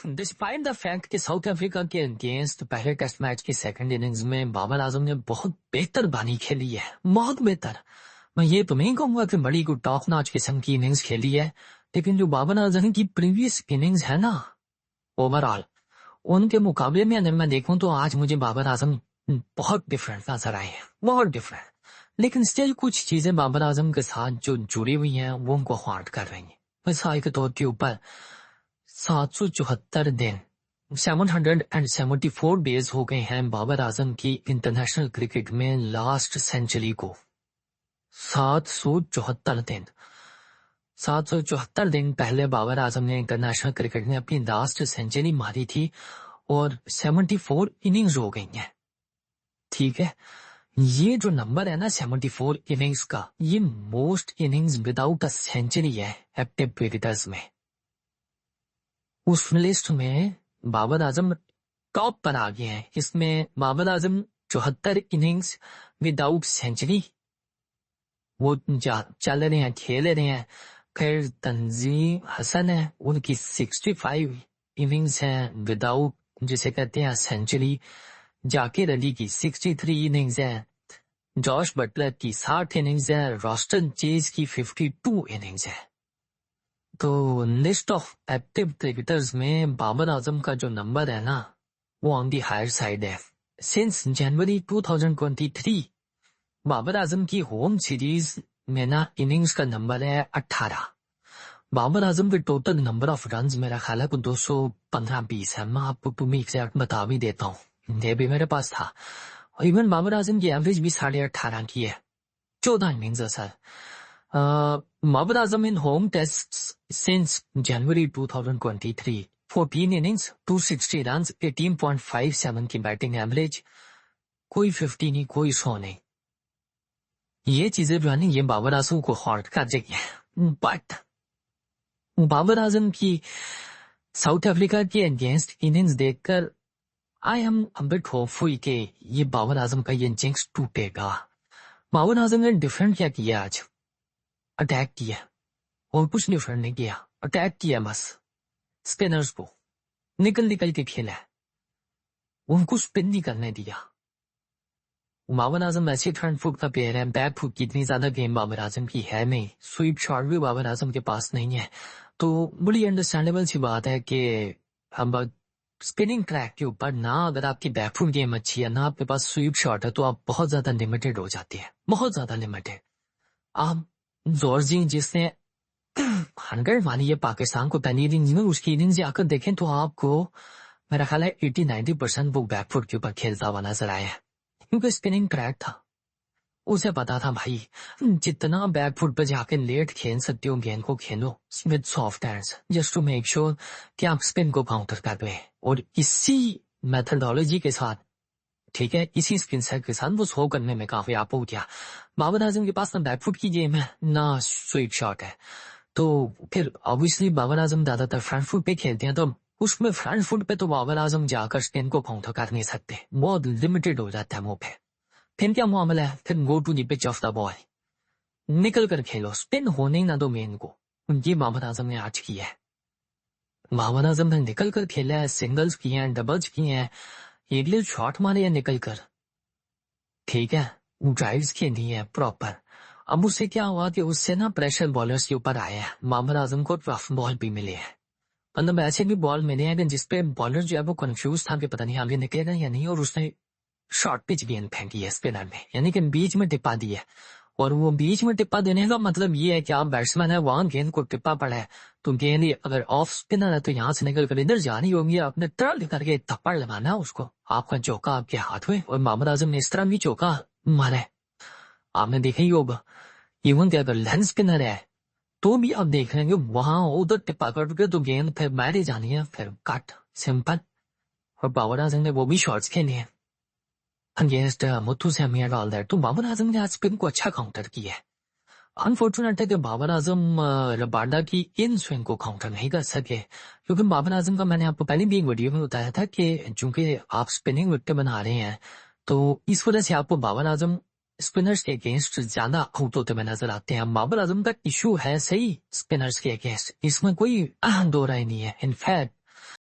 Despite the fact कि south Africa के against पहले टेस्ट मैच की सेकंड इनिंग्स में बाबर आजम ने बहुत बेहतर बानी खेली है, बहुत बेहतर। मैं ये तो नहीं कहूंगा कि बड़ी कोई टॉप नॉच किस्म की इनिंग्स खेली है, लेकिन जो बाबर आजम की प्रीवियस इनिंग्स है ना, ओवरऑल उनके मुकाबले में अगर मैं देखूं तो आज मुझे बाबर आजम बहुत डिफरेंट नजर आए हैं, बहुत डिफरेंट। लेकिन स्टिल कुछ चीजें बाबर आजम के साथ जो जुड़ी हुई हैं वो उनको हार्ट कर रही हैं। मिसाल के तौर के ऊपर 774 दिन 774 डेज हो गए हैं बाबर आजम की इंटरनेशनल क्रिकेट में लास्ट सेंचुरी को। 774 दिन 774 दिन पहले बाबर आजम ने इंटरनेशनल क्रिकेट में अपनी लास्ट सेंचुरी मारी थी और 74 इनिंग्स हो गई हैं। ठीक है, ये जो नंबर है ना 74 इनिंग्स का, ये most innings without a century है एक्टिव क्रिकेटर्स में। उस लिस्ट में बाबर आजम टॉप पर आ गए हैं। इसमें Babar Azam 74 innings without century वो चल रहे हैं, खेल रहे हैं। फिर तंजीम हसन है, उनकी 65 इनिंग्स हैं विदाउट जिसे कहते हैं सेंचुरी। जाकिर अली की 63 इनिंग्स है, जॉश बटलर की 60 इनिंग्स है, रॉस्टन चेज की 52 इनिंग्स है। तो लिस्ट ऑफ एक्टिव क्रिकेटर्स में बाबर आजम का जो नंबर है ना वो ऑन दी हायर साइड है। सिंस जनवरी 2023 बाबर आजम की होम सीरीज में ना इनिंग्स का नंबर है 18। बाबर आजम के टोटल नंबर ऑफ रन्स मेरा ख्याल है 215-20 है। मैं आपको तुम्हें एग्जैक्ट बता भी देता हूँ, ये भी मेरे पास था। और इवन बाबर आजम की एवरेज भी 18.5 की है, 14 इनिंग्स है sir. Babar Azam in home tests since January 2023 14 innings 260 runs 18.57 की बैटिंग एवरेज, कोई 50 नहीं, कोई 100 नहीं। ये चीजें जो है ना ये बाबर आजम को हॉट कर देगी है। बट बाबर आजम की साउथ अफ्रीका के अगेंस्ट इनिंग्स देखकर I am a bit hopeful कि ये बाबर आजम का ये जिंक्स टूटेगा। बाबर आजम ने डिफरेंट क्या किया आज, अटैक किया और कुछ डिफरेंट नहीं किया। अटैक किया बस, स्पिनर्स को निकल के खेला है, उनको स्पिन नहीं करने दिया। बाबर आजम ऐसे फ्रंट फुट का प्लेयर है, बैक फुट की इतनी ज्यादा गेम बाबर आजम की है नहीं, स्वीप शॉट भी बाबर आजम के पास नहीं है। तो बड़ी अंडरस्टैंडेबल सी बात है कि हम स्पिनिंग ट्रैक के ऊपर ना अगर आपकी बैक फुट गेम अच्छी है ना आपके पास स्वीप शॉट है तो आप बहुत ज्यादा लिमिटेड हो जाते हैं, बहुत ज्यादा लिमिटेड। आप जॉर्जी जिसने 100 मानी है पाकिस्तान को पहली इनिंग्स में, उसकी इनिंग्स आकर देखें तो आपको मेरा ख्याल है 80-90% वो बैकफुट के ऊपर खेलता हुआ नजर आया है, क्योंकि स्पिनिंग ट्रैक था। उसे पता था भाई जितना बैकफुट पे जाके लेट खेल सकते हो गेंद को खेलो with soft hands just to make sure कि आप स्पिन को काउंटर कर दो। और इसी मेथडोलॉजी के साथ, ठीक है, इसी स्पिन सेट के साथ वो 100 करने में कामयाब हो गया। बाबर आजम के पास ना बैकफुट की गेम है ना स्वीप शॉट है, तो फिर ऑब्वियसली बाबर आजम ज्यादातर फ्रंट फुट पे खेलते हैं, तो उसमें फ्रंट फुट पे तो बाबर आजम जाकर स्पिन को काउंटर कर नहीं सकते, बहुत लिमिटेड हो जाता है वो पे। फिर क्या मामला है, फिर go to the pitch of the ball, निकल कर खेलो, स्पिन होने ना दो मेन को। ये बाबर आजम ने आज किया है। बाबर आजम ने निकल कर खेला है, सिंगल्स किए हैं, डबल्स किए हैं, एक लिए शॉट मारे हैं निकल कर, ठीक है, ड्राइव्स खेली है प्रॉपर। अब उससे क्या हुआ कि उससे ना प्रेशर बॉलर्स के ऊपर आया है, बाबर आजम को रफ बॉल भी मिले हैं, मतलब ऐसे भी बॉल मिले हैं जिसपे बॉलर जो है वो कंफ्यूज था कि पता नहीं आगे निकलेगा या नहीं, और उसने शॉर्ट पिच गेंद फेंकी है स्पिनर में, यानी कि बीच में टिप्पा दी है। और वो बीच में टिप्पा देने का मतलब ये है कि आप बैट्समैन है, वहां गेंद को टिप्पा पड़ा है तो गेंद अगर ऑफ स्पिनर है तो यहाँ से निकल कर इधर जानी होगी, आपने टर्न करके थप्पड़ लगाना है उसको, आपका चौका आपके हाथ में। और बाबर आजम ने इस तरह भी चौका मारा है, आपने देखा ही होगा। इवन कि अगर लेंथ स्पिनर है तो भी आप देख रहे हैं वहां उधर टिप्पा करके तो गेंद फिर मारी जानी है, फिर कट, सिंपल। और बाबर आजम ने वो भी शॉट्स खेले हैं against Muthusamy all that, तो बाबर आजम ने आज स्पिन को अच्छा काउंटर किया है। अनफॉर्चुनेट है कि बाबर आजम रबाडा की इन स्विंग को काउंटर नहीं कर सके, क्योंकि बाबर आजम का मैंने आपको पहले भी एक वीडियो में बताया था कि चूंकि आप स्पिनिंग विकेट बना रहे हैं तो इस वजह से आपको बाबर आजम स्पिनर्स के अगेंस्ट ज्यादा आउट होते हुए नजर आते हैं। बाबर आजम का इशू है सही स्पिनर्स के अगेंस्ट, इसमें कोई दो राय नहीं है। इनफैक्ट